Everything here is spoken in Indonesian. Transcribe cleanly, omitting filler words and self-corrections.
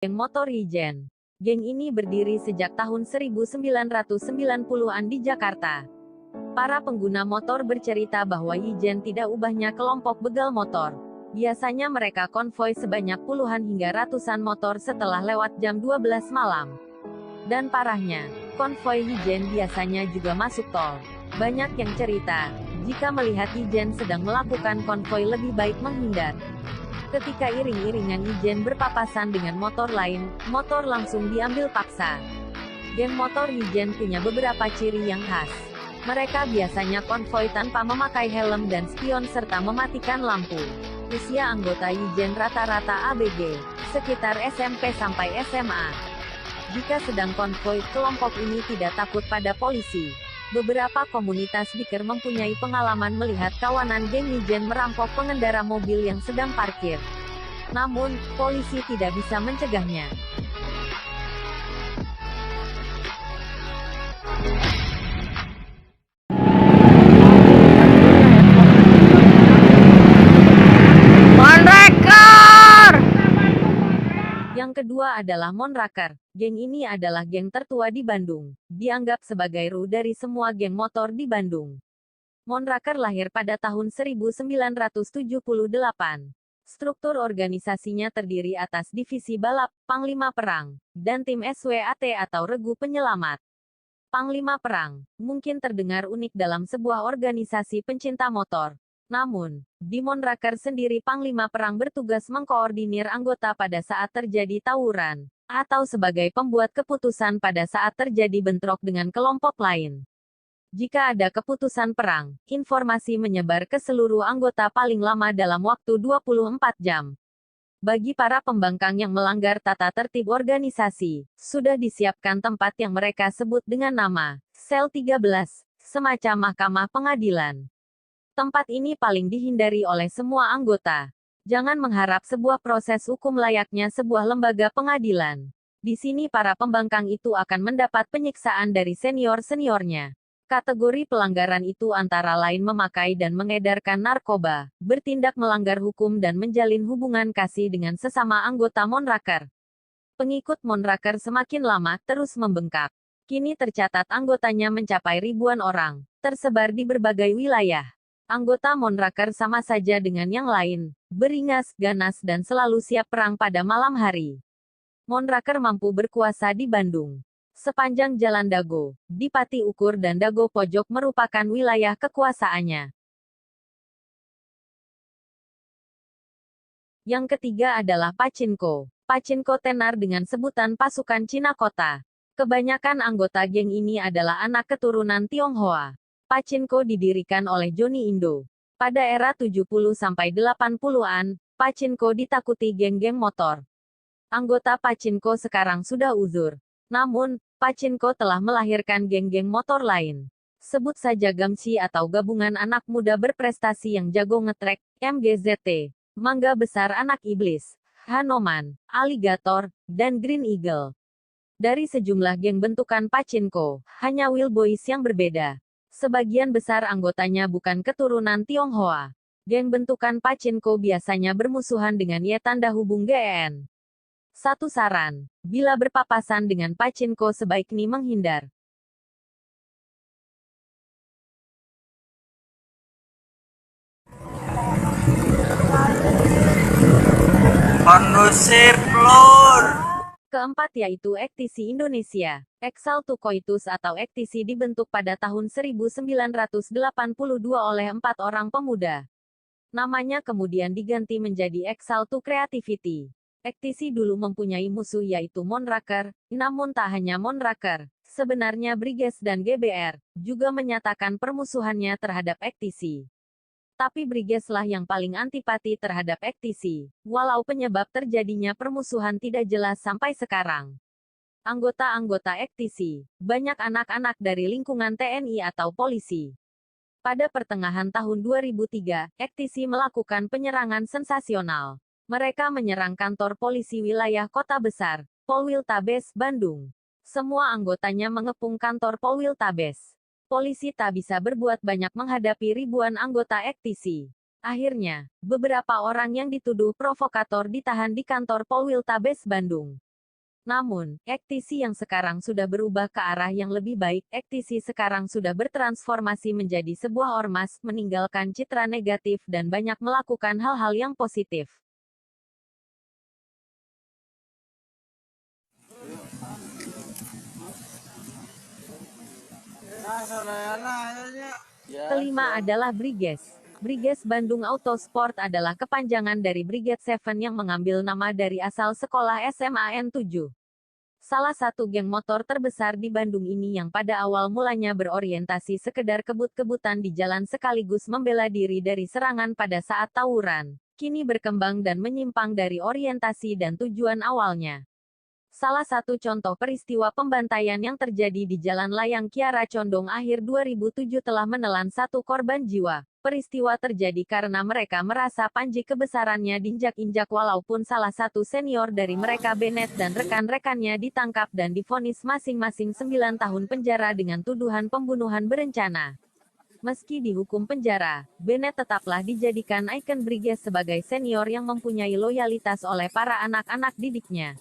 Geng Motor Ijen. Geng ini berdiri sejak tahun 1990-an di Jakarta. Para pengguna motor bercerita bahwa Ijen tidak ubahnya kelompok begal motor. Biasanya mereka konvoi sebanyak puluhan hingga ratusan motor setelah lewat jam 12 malam. Dan parahnya, konvoi Ijen biasanya juga masuk tol. Banyak yang cerita, jika melihat Ijen sedang melakukan konvoi lebih baik menghindar. Ketika iring-iringan Ijen berpapasan dengan motor lain, motor langsung diambil paksa. Geng motor Ijen punya beberapa ciri yang khas. Mereka biasanya konvoi tanpa memakai helm dan spion serta mematikan lampu. Usia anggota Ijen rata-rata ABG, sekitar SMP sampai SMA. Jika sedang konvoi, kelompok ini tidak takut pada polisi. Beberapa komunitas biker mempunyai pengalaman melihat kawanan geng Ijen merampok pengendara mobil yang sedang parkir. Namun, polisi tidak bisa mencegahnya. Monraker! Yang kedua adalah Monraker. Geng ini adalah geng tertua di Bandung. Dianggap sebagai ru dari semua geng motor di Bandung. Monraker lahir pada tahun 1978. Struktur organisasinya terdiri atas divisi balap, Panglima Perang, dan tim SWAT atau Regu Penyelamat. Panglima Perang mungkin terdengar unik dalam sebuah organisasi pencinta motor. Namun, di Monraker sendiri Panglima Perang bertugas mengkoordinir anggota pada saat terjadi tawuran, atau sebagai pembuat keputusan pada saat terjadi bentrok dengan kelompok lain. Jika ada keputusan perang, informasi menyebar ke seluruh anggota paling lama dalam waktu 24 jam. Bagi para pembangkang yang melanggar tata tertib organisasi, sudah disiapkan tempat yang mereka sebut dengan nama Sel 13, semacam mahkamah pengadilan. Tempat ini paling dihindari oleh semua anggota. Jangan mengharap sebuah proses hukum layaknya sebuah lembaga pengadilan. Di sini para pembangkang itu akan mendapat penyiksaan dari senior-seniornya. Kategori pelanggaran itu antara lain memakai dan mengedarkan narkoba, bertindak melanggar hukum dan menjalin hubungan kasih dengan sesama anggota Monraker. Pengikut Monraker semakin lama terus membengkak. Kini tercatat anggotanya mencapai ribuan orang, tersebar di berbagai wilayah. Anggota Monraker sama saja dengan yang lain, beringas, ganas dan selalu siap perang pada malam hari. Monraker mampu berkuasa di Bandung. Sepanjang Jalan Dago, di Pati Ukur dan Dago Pojok merupakan wilayah kekuasaannya. Yang ketiga adalah Pachinko. Pachinko tenar dengan sebutan pasukan Cina Kota. Kebanyakan anggota geng ini adalah anak keturunan Tionghoa. Pachinko didirikan oleh Johnny Indo. Pada era 70-80-an, Pachinko ditakuti geng-geng motor. Anggota Pachinko sekarang sudah uzur. Namun, Pachinko telah melahirkan geng-geng motor lain. Sebut saja Gamsi atau Gabungan Anak Muda Berprestasi yang Jago Ngetrek, MGZT, Mangga Besar Anak Iblis, Hanoman, Alligator, dan Green Eagle. Dari sejumlah geng bentukan Pachinko, hanya Will Boys yang berbeda. Sebagian besar anggotanya bukan keturunan Tionghoa. Geng bentukan Pachinko biasanya bermusuhan dengan Y tanda hubung GEN. Satu saran, bila berpapasan dengan Pachinko sebaiknya menghindar. Kondusif lur. Keempat yaitu Ektisi Indonesia. Exaltu Coitus atau Ektisi dibentuk pada tahun 1982 oleh 4 orang pemuda. Namanya kemudian diganti menjadi Exaltu Creativity. Ektisi dulu mempunyai musuh yaitu Monraker, namun tak hanya Monraker, sebenarnya Briges dan GBR, juga menyatakan permusuhannya terhadap Ektisi. Tapi Briges lah yang paling antipati terhadap Ektisi, walau penyebab terjadinya permusuhan tidak jelas sampai sekarang. Anggota-anggota Ektisi, banyak anak-anak dari lingkungan TNI atau polisi. Pada pertengahan tahun 2003, Ektisi melakukan penyerangan sensasional. Mereka menyerang kantor polisi wilayah Kota Besar, Polwiltabes, Bandung. Semua anggotanya mengepung kantor Polwiltabes. Polisi tak bisa berbuat banyak menghadapi ribuan anggota Ektisi. Akhirnya, beberapa orang yang dituduh provokator ditahan di kantor Polwiltabes Bandung. Namun, ektisi yang sekarang sudah berubah ke arah yang lebih baik. Ektisi sekarang sudah bertransformasi menjadi sebuah ormas, meninggalkan citra negatif dan banyak melakukan hal-hal yang positif. Kelima adalah Briges. Briges Bandung Autosport adalah kepanjangan dari Brigade Seven yang mengambil nama dari asal sekolah SMAN 7. Salah satu geng motor terbesar di Bandung ini yang pada awal mulanya berorientasi sekedar kebut-kebutan di jalan sekaligus membela diri dari serangan pada saat tawuran, kini berkembang dan menyimpang dari orientasi dan tujuan awalnya. Salah satu contoh peristiwa pembantaian yang terjadi di Jalan Layang Kiara Condong akhir 2007 telah menelan satu korban jiwa. Peristiwa terjadi karena mereka merasa Panji kebesarannya diinjak-injak walaupun salah satu senior dari mereka Bennett dan rekan-rekannya ditangkap dan divonis masing-masing 9 tahun penjara dengan tuduhan pembunuhan berencana. Meski dihukum penjara, Bennett tetaplah dijadikan ikon Briges sebagai senior yang mempunyai loyalitas oleh para anak-anak didiknya.